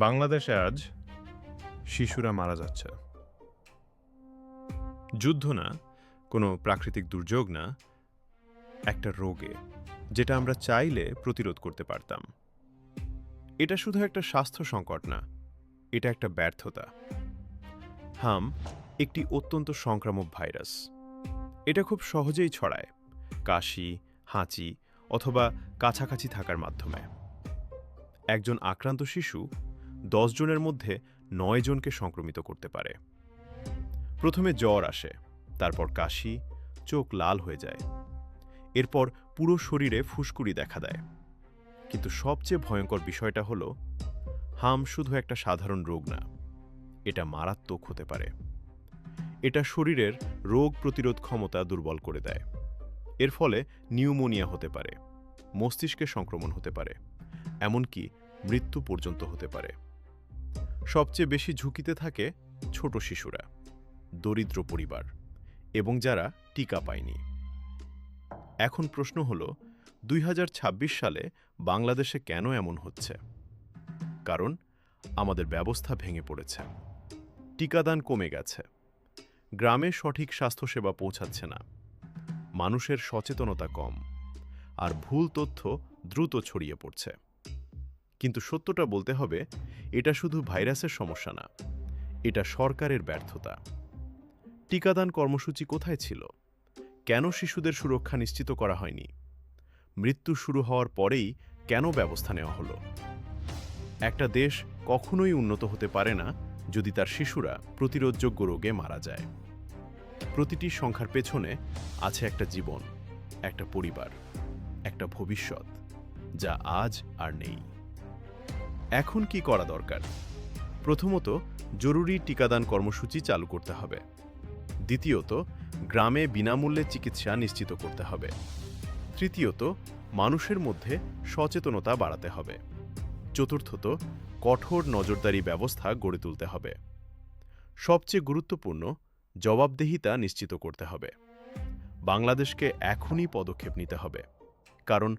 বাংলাদেশে আজ শিশুরা মারা যাচ্ছে। যুদ্ধ না, কোনো প্রাকৃতিক দুর্যোগ না, একটা রোগে, যেটা আমরা চাইলে প্রতিরোধ করতে পারতাম। এটা শুধু একটা স্বাস্থ্য সংকট না, এটা একটা ব্যর্থতা। হাম একটি অত্যন্ত সংক্রামক ভাইরাস। এটা খুব সহজেই ছড়ায়, কাশি, হাঁচি অথবা কাছাকাছি থাকার মাধ্যমে। একজন আক্রান্ত শিশু 10 জনের মধ্যে 9 জনকে সংক্রমিত করতে পারে। প্রথমে জ্বর আসে, তারপর কাশি, চোখ লাল হয়ে যায়, এরপর পুরো শরীরে ফুসকুড়ি দেখা দেয়। কিন্তু সবচেয়ে ভয়ঙ্কর বিষয়টা হলো, হাম শুধু একটা সাধারণ রোগ না, এটা মারাত্মক হতে পারে। এটা শরীরের রোগ প্রতিরোধ ক্ষমতা দুর্বল করে দেয়। এর ফলে নিউমোনিয়া হতে পারে, মস্তিষ্কে সংক্রমণ হতে পারে, এমনকি মৃত্যু পর্যন্ত হতে পারে। সবচেয়ে বেশি ঝুঁকিতে থাকে ছোট শিশুরা, দরিদ্র পরিবার এবং যারা টিকা পায়নি। এখন প্রশ্ন হল, 2026 সালে বাংলাদেশে কেন এমন হচ্ছে? কারণ আমাদের ব্যবস্থা ভেঙে পড়েছে, টিকাদান কমে গেছে, গ্রামে সঠিক স্বাস্থ্যসেবা পৌঁছাচ্ছে না, মানুষের সচেতনতা কম, আর ভুল তথ্য দ্রুত ছড়িয়ে পড়ছে। কিন্তু সত্যটা বলতে হবে, এটা শুধু ভাইরাসের সমস্যা না, এটা সরকারের ব্যর্থতা। টিকাদান কর্মসূচি কোথায় ছিল? কেন শিশুদের সুরক্ষা নিশ্চিত করা হয়নি? মৃত্যু শুরু হওয়ার পরেই কেন ব্যবস্থা নেওয়া হলো? একটা দেশ কখনোই উন্নত হতে পারে না যদি তার শিশুরা প্রতিরোধযোগ্য রোগে মারা যায়। প্রতিটি সংখ্যার পেছনে আছে একটা জীবন, একটা পরিবার, একটা ভবিষ্যৎ, যা আজ আর নেই। এখন কি করা দরকার? প্রথমত, জরুরি টিকাদান কর্মসূচি চালু করতে হবে। দ্বিতীয়ত, গ্রামে বিনামূল্যে চিকিৎসা নিশ্চিত করতে হবে। তৃতীয়ত, মানুষের মধ্যে সচেতনতা বাড়াতে হবে। চতুর্থত, কঠোর নজরদারি ব্যবস্থা গড়ে তুলতে হবে। সবচেয়ে গুরুত্বপূর্ণ, জবাবদিহিতা নিশ্চিত করতে হবে। বাংলাদেশকে এখনই পদক্ষেপ নিতে হবে, কারণ